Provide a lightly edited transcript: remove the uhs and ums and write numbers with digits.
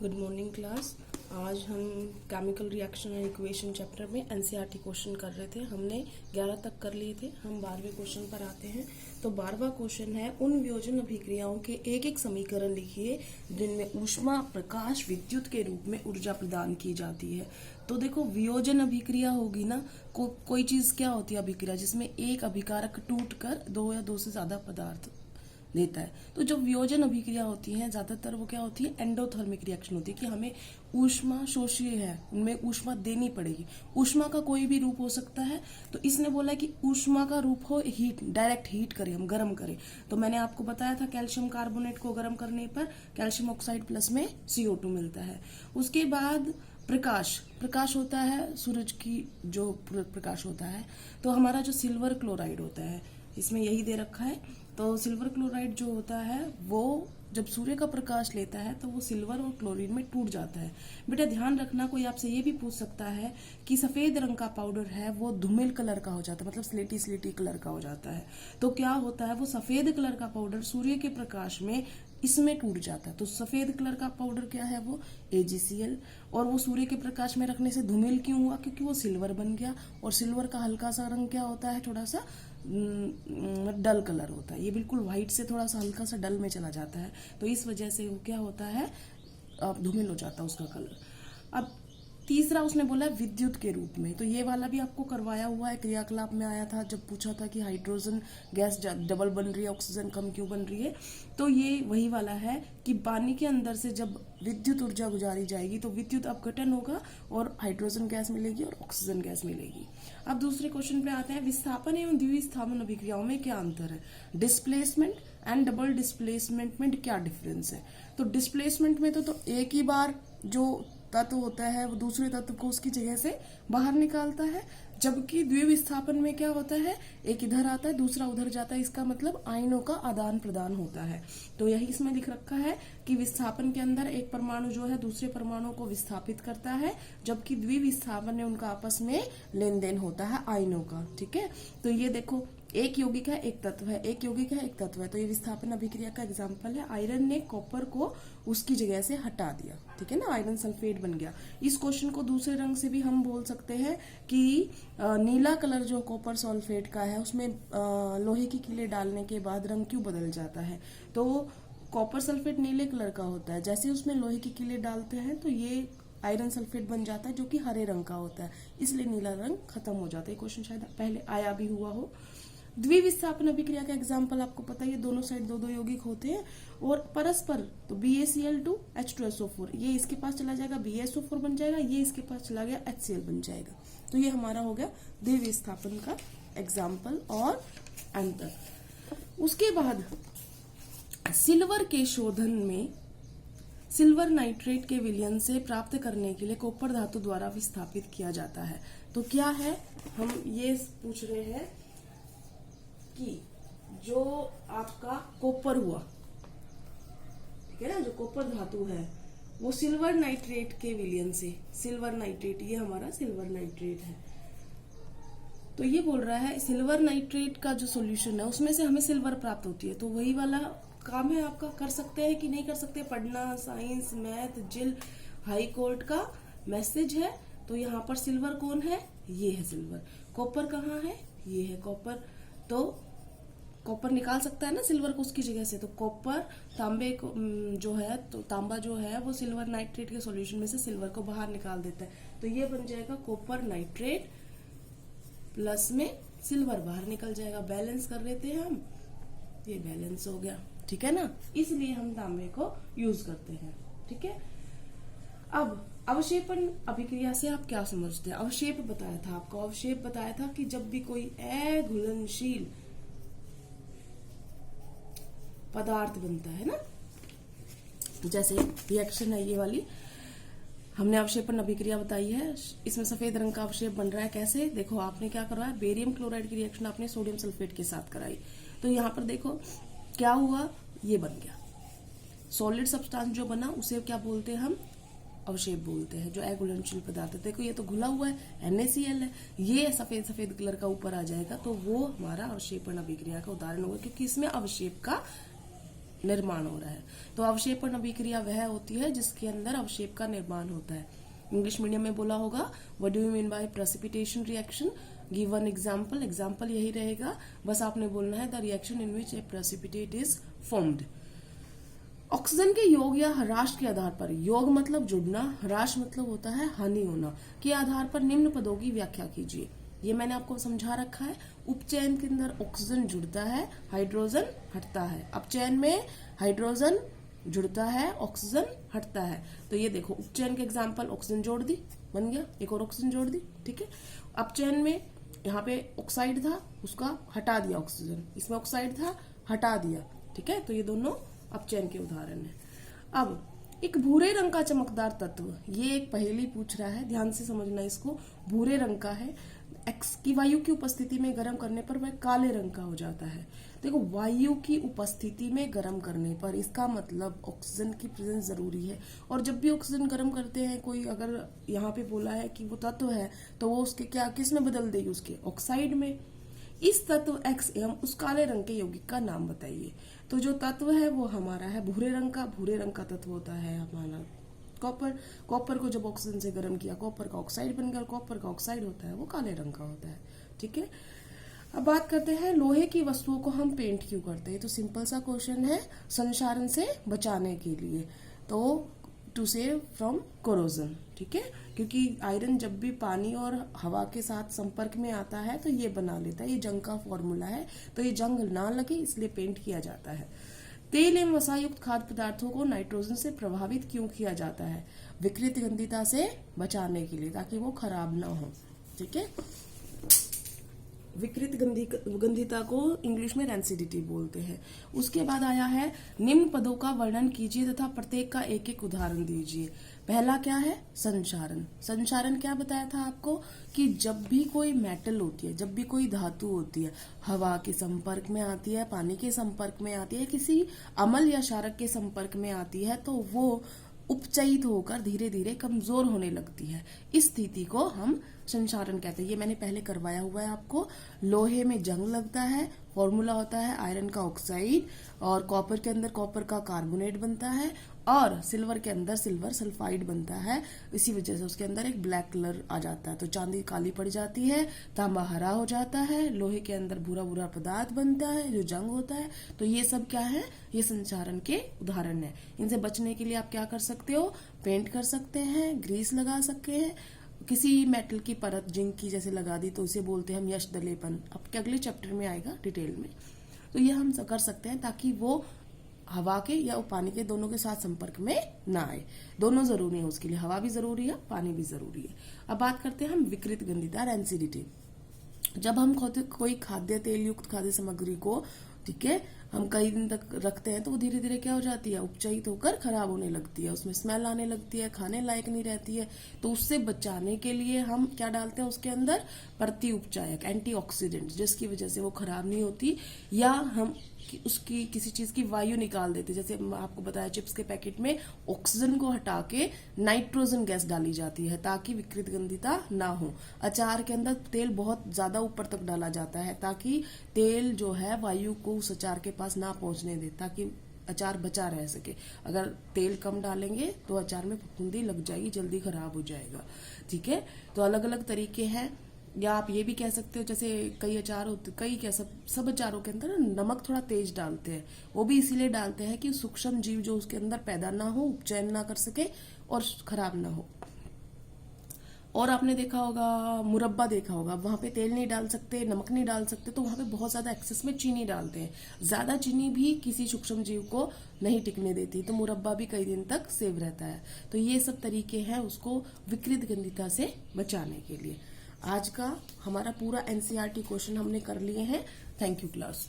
Good morning class. आज हम chemical reaction and equation chapter में एनसीईआरटी क्वेश्चन कर रहे थे। हमने 11 तक कर लिए थे। हम 12वें क्वेश्चन पर आते हैं। तो 12वां क्वेश्चन है, उन वियोजन अभिक्रियाओं के एक एक समीकरण लिखिए जिनमें ऊष्मा, प्रकाश, विद्युत के रूप में ऊर्जा प्रदान की जाती है। तो देखो, वियोजन अभिक्रिया होगी ना, कोई चीज क्या होती है अभिक्रिया जिसमें एक अभिकारक टूट कर दो या दो से ज्यादा पदार्थ देता है। तो जो वियोजन अभिक्रिया होती है ज्यादातर वो क्या होती है, एंडोथर्मिक रिएक्शन होती है कि हमें ऊष्मा शोषीय है, उनमें ऊष्मा देनी पड़ेगी। ऊष्मा का कोई भी रूप हो सकता है। तो इसने बोला कि ऊष्मा का रूप हो हीट, डायरेक्ट हीट करें, हम गर्म करें। तो मैंने आपको बताया था कैल्शियम कार्बोनेट को गर्म करने पर कैल्शियम ऑक्साइड प्लस में CO2 मिलता है। उसके बाद प्रकाश होता है, सूरज की जो प्रकाश होता है। तो हमारा जो सिल्वर क्लोराइड होता है, इसमें यही दे रखा है। तो सिल्वर क्लोराइड जो होता है वो जब सूर्य का प्रकाश लेता है तो वो सिल्वर और क्लोरीन में टूट जाता है। बेटा ध्यान रखना, कोई आपसे ये भी पूछ सकता है कि सफेद रंग का पाउडर है वो धूमिल कलर का हो जाता है, मतलब स्लेटी कलर का हो जाता है। तो क्या होता है, वो सफेद कलर का पाउडर सूर्य के प्रकाश में इसमें टूट जाता है। तो सफेद कलर का पाउडर क्या है, वो AgCl। और वो सूर्य के प्रकाश में रखने से धूमिल क्यों हुआ, क्योंकि वो सिल्वर बन गया। और सिल्वर का हल्का सा रंग क्या होता है, थोड़ा सा डल कलर होता है। ये बिल्कुल व्हाइट से थोड़ा सा हल्का सा डल में चला जाता है। तो इस वजह से वो क्या होता है, धूमिल हो जाता है उसका कलर। अब तीसरा उसने बोला है विद्युत के रूप में। तो ये वाला भी आपको करवाया हुआ है, क्रियाकलाप में आया था जब पूछा था कि हाइड्रोजन गैस डबल बन रही है, ऑक्सीजन कम क्यों बन रही है। तो ये वही वाला है कि पानी के अंदर से जब विद्युत ऊर्जा गुजारी जाएगी तो विद्युत अपघटन होगा और हाइड्रोजन गैस मिलेगी और ऑक्सीजन गैस मिलेगी। अब दूसरे क्वेश्चन पे आते हैं, विस्थापन एवं द्विविस्थापन अभिक्रियाओं में क्या अंतर है। डिस्प्लेसमेंट एंड डबल डिस्प्लेसमेंट में क्या डिफरेंस है। तो डिस्प्लेसमेंट में तो एक ही बार जो तत्व होता है वो दूसरे तत्व को उसकी जगह से बाहर निकालता है, जबकि द्विविस्थापन में क्या होता है, एक इधर आता है दूसरा उधर जाता है। इसका मतलब आयनों का आदान प्रदान होता है। तो यही इसमें लिख रखा है कि विस्थापन के अंदर एक परमाणु जो है दूसरे परमाणु को विस्थापित करता है, जबकि द्विविस्थापन में उनका आपस में लेन देन होता है आयनों का। ठीक है, तो ये देखो, एक यौगिक है एक तत्व है, एक यौगिक है एक तत्व है। तो ये विस्थापन अभिक्रिया का एग्जाम्पल है। आयरन ने कॉपर को उसकी जगह से हटा दिया, ठीक है ना, आयरन सल्फेट बन गया। इस क्वेश्चन को दूसरे रंग से भी हम बोल सकते हैं कि नीला कलर जो कॉपर सल्फेट का है उसमें लोहे की कीलें डालने के बाद रंग क्यों बदल जाता है। तो कॉपर सल्फेट नीले कलर का होता है, जैसे उसमें लोहे की कीलें डालते हैं तो ये आयरन सल्फेट बन जाता है जो कि हरे रंग का होता है, इसलिए नीला रंग खत्म हो जाता है। क्वेश्चन शायद पहले आया भी हुआ हो। द्विविस्थापन अभिक्रिया का एग्जाम्पल आपको पता है, दोनों साइड दो यौगिक होते हैं और परस्पर, तो BaCl2 H2SO4, ये इसके पास चला जाएगा BaSO4 बन जाएगा, ये इसके पास चला गया HCl बन जाएगा। तो ये हमारा हो गया द्विविस्थापन का एग्जाम्पल और अंतर। उसके बाद सिल्वर के शोधन में सिल्वर नाइट्रेट के विलयन से प्राप्त करने के लिए कॉपर धातु द्वारा विस्थापित किया जाता है। तो क्या है, हम ये पूछ रहे हैं कि जो आपका कॉपर हुआ, ठीक है ना, जो कॉपर धातु है वो सिल्वर नाइट्रेट के विलयन से, सिल्वर नाइट्रेट, ये हमारा सिल्वर नाइट्रेट है। तो ये बोल रहा है सिल्वर नाइट्रेट का जो सॉल्यूशन है उसमें से हमें सिल्वर प्राप्त होती है। तो वही वाला काम है आपका, कर सकते हैं कि नहीं कर सकते, पढ़ना, साइंस, मैथ, जिल, हाई कोर्ट का मैसेज है। तो यहाँ पर सिल्वर कौन है, ये है सिल्वर। कॉपर कहाँ है, ये है कॉपर। तो कॉपर निकाल सकता है ना सिल्वर को उसकी जगह से। तो कॉपर तांबे को जो है, तो तांबा जो है वो सिल्वर नाइट्रेट के सॉल्यूशन में से सिल्वर को बाहर निकाल देता है। तो ये बन जाएगा कॉपर नाइट्रेट प्लस में सिल्वर बाहर निकल जाएगा। बैलेंस कर लेते हैं हम, ये बैलेंस हो गया, ठीक है ना, इसलिए हम तांबे को यूज करते हैं। ठीक है, अब अवक्षेपण अभिक्रिया से आप क्या समझते हैं। अवक्षेप बताया था आपको, अवक्षेप बताया था कि जब भी कोई अघुलनशील पदार्थ बनता है ना, जैसे रिएक्शन है ये वाली, हमने अवक्षेपण अभिक्रिया बताई है। इसमें सफेद रंग का अवक्षेप बन रहा है, कैसे, देखो आपने क्या करवाया, बेरियम क्लोराइड की रिएक्शन आपने सोडियम सल्फेट के साथ कराई। तो यहाँ पर देखो क्या हुआ, ये बन गया सॉलिड सब्सटेंस जो बना उसे क्या बोलते हैं हम, अवक्षेप बोलते हैं, जो अघुलनशील पदार्थ है। देखो ये तो घुला हुआ है, NaCl है, ये सफेद कलर का ऊपर आ जाएगा तो वो हमारा अवक्षेपण अभिक्रिया का उदाहरण होगा, क्योंकि इसमें अवक्षेप का निर्माण हो रहा है। तो अवक्षेपण अभिक्रिया वह होती है जिसके अंदर अवक्षेप का निर्माण होता है। इंग्लिश मीडियम में बोला होगा what do you mean by precipitation reaction, give one example. Example यही रहेगा, बस आपने बोलना है the reaction in which A precipitate is formed. Oxygen के योग या ह्रास के आधार पर, योग मतलब जुड़ना, ह्रास मतलब होता है हानि होना, के आधार पर निम्न पदों की व्याख्या कीजिए। ये मैंने आपको समझा रखा है। उपचयन के अंदर ऑक्सीजन जुड़ता है, हाइड्रोजन हटता है। अपचयन में हाइड्रोजन जुड़ता है, ऑक्सीजन हटता है। तो ये देखो उपचयन के एग्जाम्पल, ऑक्सीजन जोड़ दी, बन गया, एक और ऑक्सीजन जोड़ दी, ठीक है। अपचयन में यहाँ पे ऑक्साइड था, उसका हटा दिया ऑक्सीजन, इसमें ऑक्साइड था, हटा दिया, ठीक है। तो ये दोनों अपचयन के उदाहरण है। अब एक भूरे रंग का चमकदार तत्व, ये एक पहेली पूछ रहा है, ध्यान से समझना इसको। भूरे रंग का है, एक्स की वायु की उपस्थिति में गर्म करने पर वह काले रंग का हो जाता है। देखो वायु की उपस्थिति में गर्म करने पर, इसका मतलब ऑक्सीजन की प्रेजेंस जरूरी है। और जब भी ऑक्सीजन गर्म करते हैं, कोई अगर यहाँ पे बोला है कि वो तत्व है, तो वो उसके क्या किस में बदल देगी, उसके ऑक्साइड में। इस तत्व एक्स एवं उस काले रंग के यौगिक का नाम बताइए। तो जो तत्व है वो हमारा है भूरे रंग का, भूरे रंग का तत्व होता है हमारा कॉपर। कॉपर को जब ऑक्सीजन से गर्म किया, कॉपर का ऑक्साइड बन गया, और कॉपर का ऑक्साइड होता है वो काले रंग का होता है, ठीक है। अब बात करते हैं लोहे की वस्तुओं को हम पेंट क्यों करते हैं। तो सिंपल सा क्वेश्चन है, संक्षारण से बचाने के लिए, तो टू सेव फ्रॉम कोरोजन, ठीक है। क्योंकि आयरन जब भी पानी और हवा के साथ संपर्क में आता है तो ये बना लेता है, ये जंग का फॉर्मूला है, तो ये जंग ना लगे इसलिए पेंट किया जाता है। तेल एवं वसायुक्त खाद्य पदार्थों को नाइट्रोजन से प्रभावित क्यों किया जाता है। विकृत गंधिता से बचाने के लिए, ताकि वो खराब ना हो, ठीक है। विकृत गंधिता को इंग्लिश में रैंसिडिटी बोलते हैं। उसके बाद आया है निम्न पदों का वर्णन कीजिए तथा प्रत्येक का एक एक उदाहरण दीजिए। पहला क्या है, संक्षारण। संक्षारण क्या बताया था आपको कि जब भी कोई मेटल होती है, जब भी कोई धातु होती है, हवा के संपर्क में आती है, पानी के संपर्क में आती है, किसी अम्ल या क्षारक के संपर्क में आती है, तो वो उपचयित होकर धीरे धीरे कमजोर होने लगती है। इस स्थिति को हम संक्षारण कहते हैं। ये मैंने पहले करवाया हुआ है आपको। लोहे में जंग लगता है, फॉर्मूला होता है आयरन का ऑक्साइड, और कॉपर के अंदर कॉपर का कार्बोनेट बनता है, और सिल्वर के अंदर सिल्वर सल्फाइड बनता है। इसी वजह से उसके अंदर एक ब्लैक कलर आ जाता है। तो चांदी काली पड़ जाती है, तांबा हरा हो जाता है, लोहे के अंदर भूरा भूरा पदार्थ बनता है जो जंग होता है। तो ये सब क्या है, ये संक्षारण के उदाहरण है। इनसे बचने के लिए आप क्या कर सकते हो, पेंट कर सकते हैं, ग्रीस लगा सकते हैं, किसी मेटल की परत जिंक की जैसे लगा दी तो इसे बोलते हैं हम यश दलेपन। आपके अगले चैप्टर में आएगा डिटेल में। तो ये हम कर सकते हैं ताकि वो हवा के या पानी के दोनों के साथ संपर्क में ना आए। दोनों जरूरी है उसके लिए, हवा भी जरूरी है, पानी भी जरूरी है। अब बात करते हैं हम विकृत गंधिता, रैंसिडिटी। जब हम कोई खाद्य तेल युक्त खाद्य सामग्री को, ठीक है, हम कई दिन तक रखते हैं तो वो धीरे धीरे क्या हो जाती है, उपचयित होकर खराब होने लगती है, उसमें स्मेल आने लगती है, खाने लायक नहीं रहती है। तो उससे बचाने के लिए हम क्या डालते हैं उसके अंदर, प्रति उपचायक, एंटीऑक्सीडेंट, जिसकी वजह से वो खराब नहीं होती। या हम उसकी किसी चीज की वायु निकाल देते, जैसे आपको बताया चिप्स के पैकेट में ऑक्सीजन को हटा के नाइट्रोजन गैस डाली जाती है ताकि विकृत गंधिता ना हो। अचार के अंदर तेल बहुत ज्यादा ऊपर तक डाला जाता है ताकि तेल जो है वायु को उस अचार के पास ना पहुंचने दे, ताकि अचार बचा रह सके। अगर तेल कम डालेंगे तो अचार में फफूंदी लग जाएगी, जल्दी खराब हो जाएगा, ठीक है। तो अलग अलग तरीके हैं। या आप ये भी कह सकते हो, जैसे कई अचार होते, कई क्या सब अचारों के अंदर नमक थोड़ा तेज डालते हैं। वो भी इसीलिए डालते हैं कि सूक्ष्म जीव जो उसके अंदर पैदा ना हो, उपचयन ना कर सके और खराब ना हो। और आपने देखा होगा, मुरब्बा देखा होगा, वहां पे तेल नहीं डाल सकते, नमक नहीं डाल सकते, तो वहां पे बहुत ज्यादा एक्सेस में चीनी डालते हैं। ज्यादा चीनी भी किसी सूक्ष्म जीव को नहीं टिकने देती, तो मुरब्बा भी कई दिन तक सेव रहता है। तो ये सब तरीके हैं उसको विकृत गंधिता से बचाने के लिए। आज का हमारा पूरा एनसीईआरटी क्वेश्चन हमने कर लिए हैं। Thank you class.